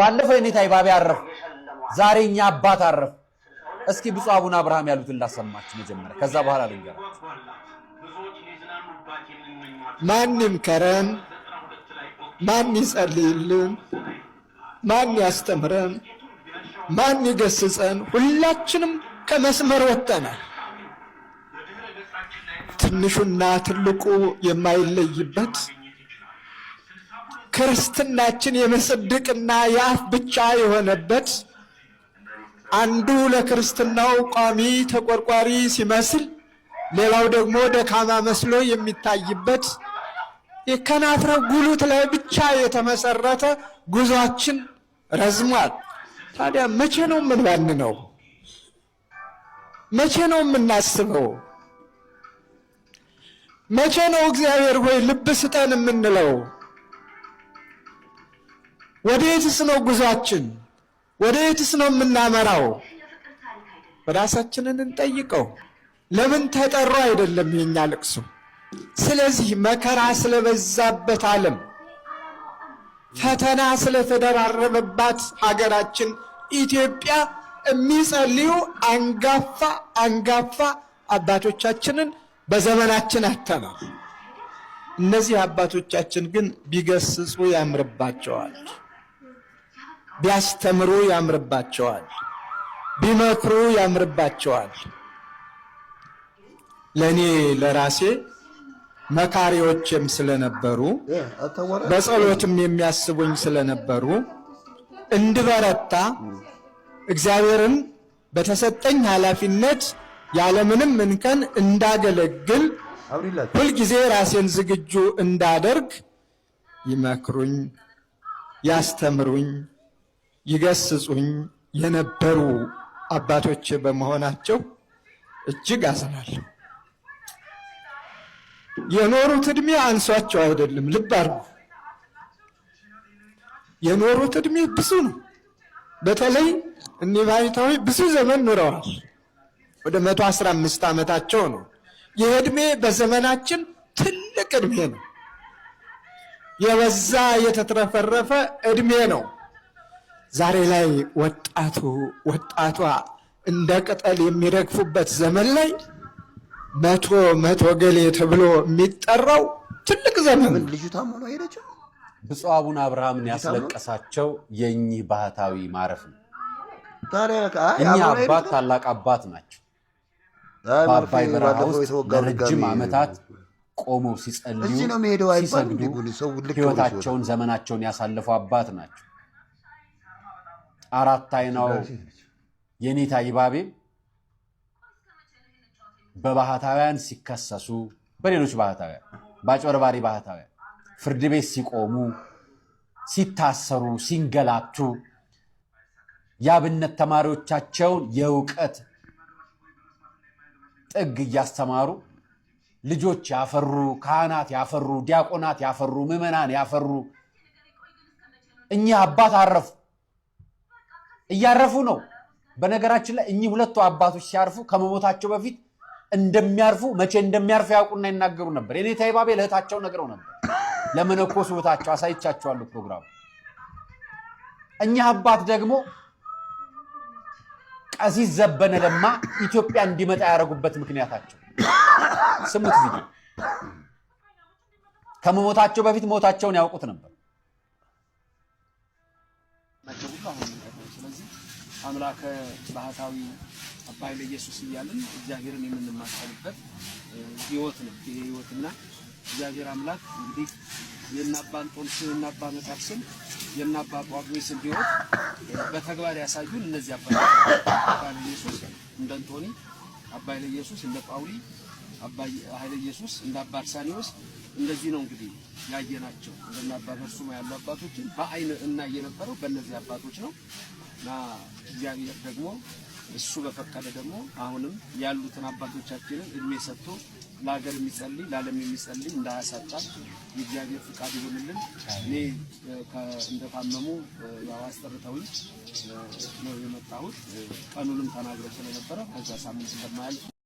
ባለፈው የኔታ ይባቤ አረፉ። ዛሬ እኛ አባት አረፉ። እስኪ ብፁዕ አቡነ አብርሃም ያሉትን ላሰማችሁ መጀመሪያ፣ ከዛ በኋላ ልንገራችሁ። ማን ይምከረን? ማን ይጸልይልን? ማን ያስተምረን? ማን ይገስጸን? ሁላችንም ከመስመር ወጥተናል። ትንሹና ትልቁ የማይለይበት ክርስትናችን የመጽደቅና የአፍ ብቻ የሆነበት አንዱ ለክርስትናው ቋሚ ተቆርቋሪ ሲመስል ሌላው ደግሞ ደካማ መስሎ የሚታይበት የከናፍረ ጉሉት ላይ ብቻ የተመሰረተ ጉዟችን ረዝሟል። ታዲያ መቼ ነው የምንባንነው? መቼ ነው የምናስበው? መቼ ነው እግዚአብሔር ሆይ ልብ ስጠን የምንለው? ወዴትስ ነው ጉዟችን? ወዴትስ ነው የምናመራው? ራሳችንን እንጠይቀው። ለምን ተጠሩ አይደለም የኛ ልቅሶ። ስለዚህ መከራ ስለበዛበት ዓለም፣ ፈተና ስለተደራረበባት ሀገራችን ኢትዮጵያ የሚጸልዩ አንጋፋ አባቶቻችንን በዘመናችን አጥተናል። እነዚህ አባቶቻችን ግን ቢገስጹ ያምርባቸዋል፣ ቢያስተምሩ ያምርባቸዋል፣ ቢመክሩ ያምርባቸዋል። ለኔ ለራሴ መካሪዎችም ስለነበሩ በጸሎትም የሚያስቡኝ ስለነበሩ እንድበረታ እግዚአብሔርን በተሰጠኝ ኃላፊነት ያለምንም እንከን እንዳገለግል ሁልጊዜ ራሴን ዝግጁ እንዳደርግ ይመክሩኝ፣ ያስተምሩኝ፣ ይገስጹኝ የነበሩ አባቶች በመሆናቸው እጅግ አዝናለሁ። የኖሩት ዕድሜ አንሷቸው አይደለም፣ ልብ አድርጉ። የኖሩት ዕድሜ ብዙ ነው። በተለይ እኒህ ባይታዊ ብዙ ዘመን ኖረዋል። ወደ 115 ዓመታቸው ነው። ይህ ዕድሜ በዘመናችን ትልቅ ዕድሜ ነው። የበዛ የተትረፈረፈ ዕድሜ ነው። ዛሬ ላይ ወጣቷ እንደ ቅጠል የሚረግፉበት ዘመን ላይ መቶ ገሌ ተብሎ የሚጠራው ትልቅ ዘመን ነው። ልጅ ታመኑ አይደለም። ብፁዕ አቡነ አብርሃምን ያስለቀሳቸው የእኚህ ባህታዊ ማረፍ ነው። እኚህ አባት ታላቅ አባት ናቸው። በአባይ በረሃ ውስጥ ለረጅም ዓመታት ቆመው ሲጸልዩ ሲሰግዱ ሕይወታቸውን ዘመናቸውን ያሳለፉ አባት ናቸው። አራት አይናው የኔታ ይባቤ በባህታውያን ሲከሰሱ፣ በሌሎች ባህታውያን በአጭበርባሪ ባህታውያን ፍርድ ቤት ሲቆሙ፣ ሲታሰሩ፣ ሲንገላቱ የአብነት ተማሪዎቻቸውን የእውቀት ጥግ እያስተማሩ ልጆች ያፈሩ፣ ካህናት ያፈሩ፣ ዲያቆናት ያፈሩ፣ ምዕመናን ያፈሩ እኚህ አባት አረፉ። እያረፉ ነው። በነገራችን ላይ እኚህ ሁለቱ አባቶች ሲያርፉ ከመሞታቸው በፊት እንደሚያርፉ መቼ እንደሚያርፉ ያውቁና ይናገሩ ነበር። የኔታ ይባቤ ለእህታቸው ነግረው ነበር። ለመነኮስ እህታቸው አሳይቻቸዋለሁ ፕሮግራሙ። እኚህ አባት ደግሞ ቀሲስ ዘበነ ለማ ኢትዮጵያ እንዲመጣ ያደረጉበት ምክንያታቸው ስሙት። ቪዲዮ ከመሞታቸው በፊት ሞታቸውን ያውቁት ነበር። ስለዚህ አምላከ ባህታዊ አባ ኃይለ ኢየሱስ እያልን እግዚአብሔርን የምንማጸንበት ህይወት ነው። ይሄ ህይወትና እግዚአብሔር አምላክ እንግዲህ የናባ አንጦንስን የናባ መቃርስን የናባ ጳጉሜስን ህይወት በተግባር ያሳዩን እነዚህ አባቶች አባ ኃይለ ኢየሱስ እንደ አንቶኒ፣ አባ ኃይለ ኢየሱስ እንደ ጳውሊ፣ አባ ኃይለ ኢየሱስ እንደ አባ አርሳኒዮስ እንደዚህ ነው እንግዲህ ያየናቸው። እንደና አባ በርሱማ ያሉ አባቶችን በአይን እና የነበረው በእነዚህ አባቶች ነው። እና እግዚአብሔር ደግሞ እሱ በፈቀደ ደግሞ አሁንም ያሉትን አባቶቻችንን እድሜ ሰጥቶ ለሀገር የሚጸልይ ለዓለም የሚጸልይ እንዳያሳጣን የእግዚአብሔር ፍቃድ ይሁንልን። እኔ እንደታመሙ ያው አስጠርተውኝ ነው የመጣሁት። ቀኑንም ተናግረው ስለነበረ ከዛ ሳምንት እንደማያልፍ